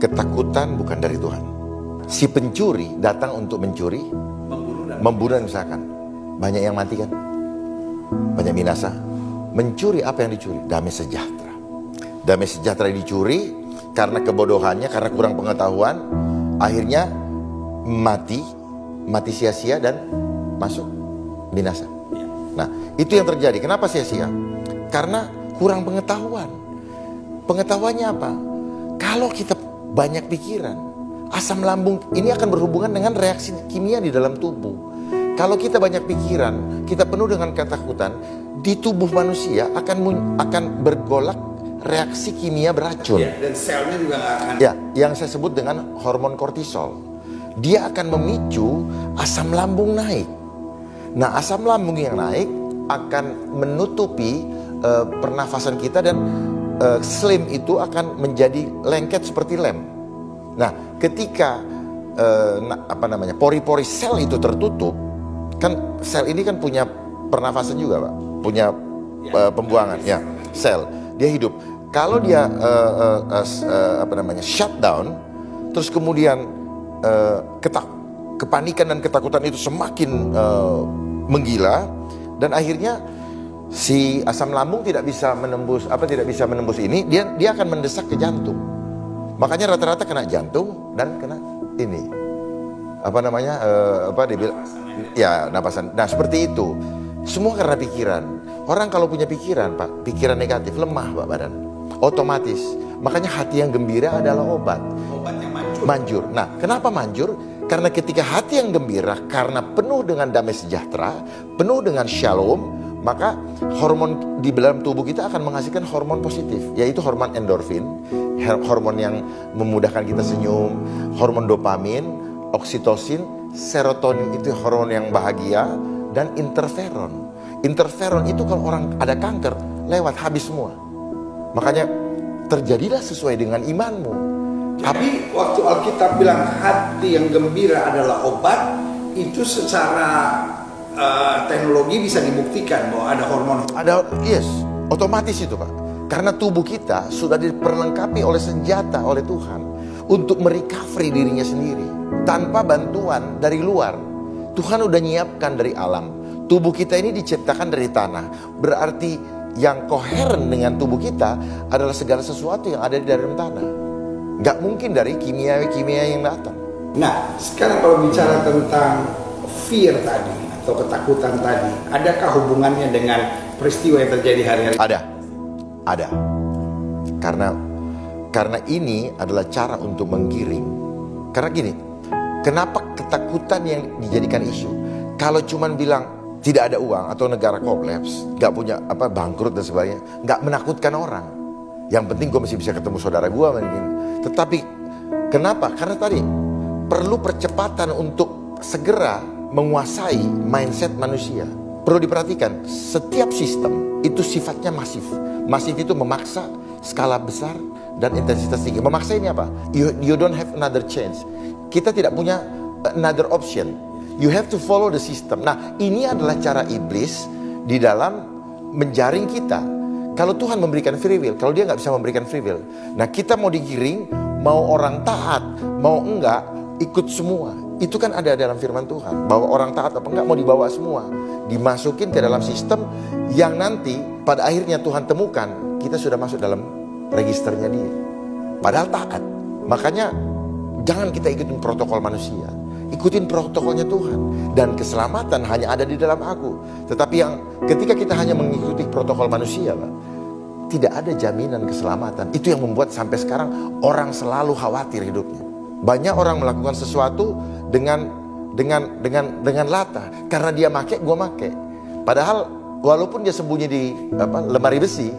Ketakutan bukan dari Tuhan. Si pencuri datang untuk mencuri, membunuh dan misalkan. Banyak yang mati kan? Banyak binasa. Mencuri apa yang dicuri? Damai sejahtera. Damai sejahtera dicuri karena kebodohannya, karena kurang pengetahuan. Akhirnya mati sia-sia dan masuk binasa. Nah, itu yang terjadi. Kenapa sia-sia? Karena kurang pengetahuan. Pengetahuannya apa? Kalau kita banyak pikiran, asam lambung ini akan berhubungan dengan reaksi kimia di dalam tubuh. Kalau kita banyak pikiran, kita penuh dengan ketakutan, di tubuh manusia akan bergolak reaksi kimia beracun. Ya, dan selnya juga nggak akan. Ya, yang saya sebut dengan hormon kortisol. Dia akan memicu asam lambung naik. Nah, asam lambung yang naik akan menutupi pernafasan kita dan slim itu akan menjadi lengket seperti lem. Nah, ketika pori-pori sel itu tertutup, kan sel ini kan punya pernafasan juga, Pak, punya pembuangan, ya, sel, dia hidup. Kalau dia shutdown, terus kemudian kepanikan dan ketakutan itu semakin menggila, dan akhirnya si asam lambung tidak bisa menembus ini, dia akan mendesak ke jantung. Makanya rata-rata kena jantung dan kena ini napasan. Nah, seperti itu. Semua karena pikiran. Orang kalau punya pikiran, Pak, pikiran negatif, lemah, Pak, badan. Otomatis. Makanya hati yang gembira adalah obat. Obat yang manjur. Manjur. Nah, kenapa manjur? Karena ketika hati yang gembira, karena penuh dengan damai sejahtera, penuh dengan shalom, maka hormon di dalam tubuh kita akan menghasilkan hormon positif, yaitu hormon endorfin, hormon yang memudahkan kita senyum, hormon dopamin, oksitosin, serotonin itu hormon yang bahagia, dan interferon. Interferon itu kalau orang ada kanker, lewat habis semua. Makanya terjadilah sesuai dengan imanmu. Jadi waktu Alkitab bilang hati yang gembira adalah obat, itu secara teknologi bisa dibuktikan bahwa ada hormon. Yes, otomatis itu, Pak. Karena tubuh kita sudah diperlengkapi oleh senjata oleh Tuhan untuk merecovery dirinya sendiri tanpa bantuan dari luar. Tuhan udah nyiapkan dari alam. Tubuh kita ini diciptakan dari tanah. Berarti yang koheren dengan tubuh kita adalah segala sesuatu yang ada di dalam tanah. Gak mungkin dari kimia yang datang. Nah, sekarang kalau bicara tentang fear tadi atau ketakutan tadi, adakah hubungannya dengan peristiwa yang terjadi hari-hari? Ada. Karena ini adalah cara untuk menggiring. Karena gini, kenapa ketakutan yang dijadikan isu? Kalau cuman bilang tidak ada uang atau negara kolaps, nggak punya bangkrut dan sebagainya, nggak menakutkan orang. Yang penting gue masih bisa ketemu saudara gue. Tetapi kenapa? Karena tadi perlu percepatan untuk segera menguasai mindset manusia. Perlu diperhatikan, setiap sistem itu sifatnya masif. Masif itu memaksa skala besar dan intensitas tinggi. Memaksa ini apa? You don't have another chance. Kita tidak punya another option. You have to follow the system. Nah, ini adalah cara iblis di dalam menjaring kita. Kalau Tuhan memberikan free will, kalau dia nggak bisa memberikan free will, nah kita mau digiring, mau orang taat, mau enggak, ikut semua. Itu kan ada dalam firman Tuhan, bahwa orang taat apa enggak mau dibawa semua, dimasukin ke dalam sistem yang nanti pada akhirnya Tuhan temukan kita sudah masuk dalam registernya dia. Padahal taat. Makanya jangan kita ikutin protokol manusia, ikutin protokolnya Tuhan. Dan keselamatan hanya ada di dalam aku. Tetapi yang ketika kita hanya mengikuti protokol manusia, Pak, tidak ada jaminan keselamatan. Itu yang membuat sampai sekarang orang selalu khawatir hidupnya. Banyak orang melakukan sesuatu dengan lata, karena dia make, gue make. Padahal walaupun dia sembunyi di lemari besi,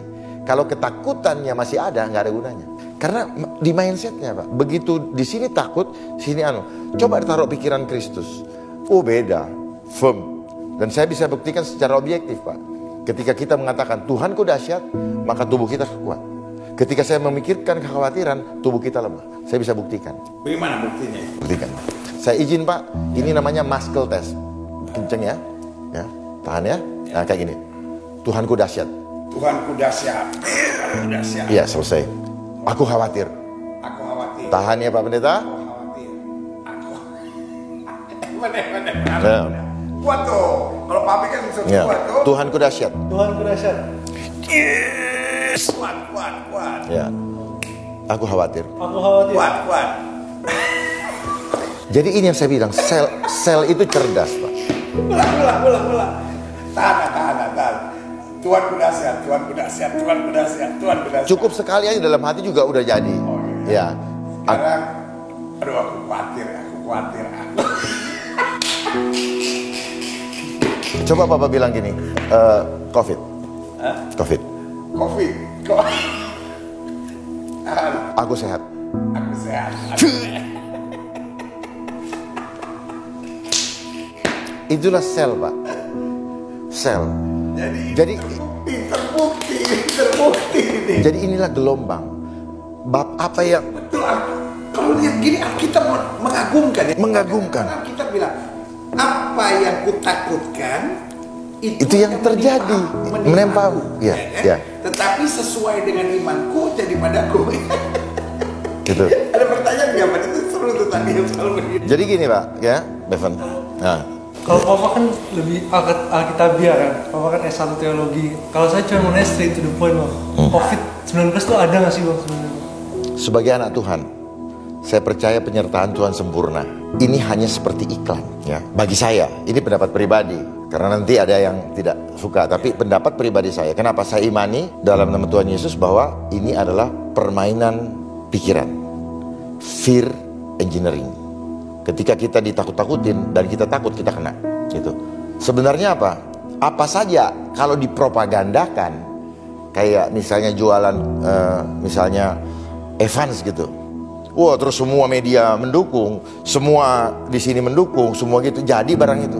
kalau ketakutannya masih ada, nggak ada gunanya. Karena di mindsetnya, Pak, begitu di sini takut, sini coba taruh pikiran Kristus. Oh, beda, firm. Dan saya bisa buktikan secara objektif, Pak. Ketika kita mengatakan Tuhanku dahsyat, maka tubuh kita kuat. Ketika saya memikirkan kekhawatiran, tubuh kita lemah. Saya bisa buktikan. Bagaimana buktinya? Buktikan. Saya izin, Pak, ini namanya muscle test. Kenceng ya, tahan ya. Nah, kayak gini. Tuhanku dahsyat. Tuhanku dahsyat. Tuhanku dahsyat. Iya, selesai. Aku khawatir. Aku khawatir. khawatir. Tahan ya Pak Pendeta. Aku khawatir. Mana. Ya. Kuat tuh. Kalau papi kan bisa Ya. kuat tuh. Tuhanku dahsyat. Tuhanku dahsyat. Yes. Kuat. Ya. Aku khawatir. Aku khawatir. Kuat. Jadi ini yang saya bilang, sel itu cerdas, Pak. Ulang. Tahan. Tuhanku dahsyat. Cukup sekali aja dalam hati juga udah jadi. Oh, iya. Ya. Sekarang, aduh aku khawatir. Coba Papa bilang gini, COVID. COVID. Covid. Aku sehat. Aku sehat. Itulah sel, Pak. Sel. Jadi Terbukti ini. jadi inilah gelombang. Bab apa yang Betul. Kalau lihat gini kita mengagumkan ya. Mengagumkan. Karena kita bilang apa yang kutakutkan Itu yang terjadi, menimpamu. Ya, kan? ya. Tetapi sesuai dengan imanku jadi padaku. gitu. Ada pertanyaan nggak Pak? Itu seru tuh tadi yang selalu begini. Jadi gini, Pak, ya, Bevan. Nah, Kalau Papa kan lebih Alkitabiah kan, Papa kan S1 teologi. Kalau saya cuma mau straight to the point, Bang. COVID-19 tuh ada nggak sih, Bang, sebenarnya? sebagai anak Tuhan, saya percaya penyertaan Tuhan sempurna. Ini hanya seperti iklan, ya. Bagi saya, ini pendapat pribadi. Karena nanti ada yang tidak suka, tapi pendapat pribadi saya. Kenapa saya imani dalam nama Tuhan Yesus bahwa ini adalah permainan pikiran, fear engineering. Ketika kita ditakut-takutin dan kita takut, kita kena. Gitu. Sebenarnya apa? Apa saja kalau dipropagandakan, kayak misalnya jualan, misalnya Evans gitu. Wah, terus semua media mendukung, semua di sini mendukung, semua gitu. Jadi barang itu.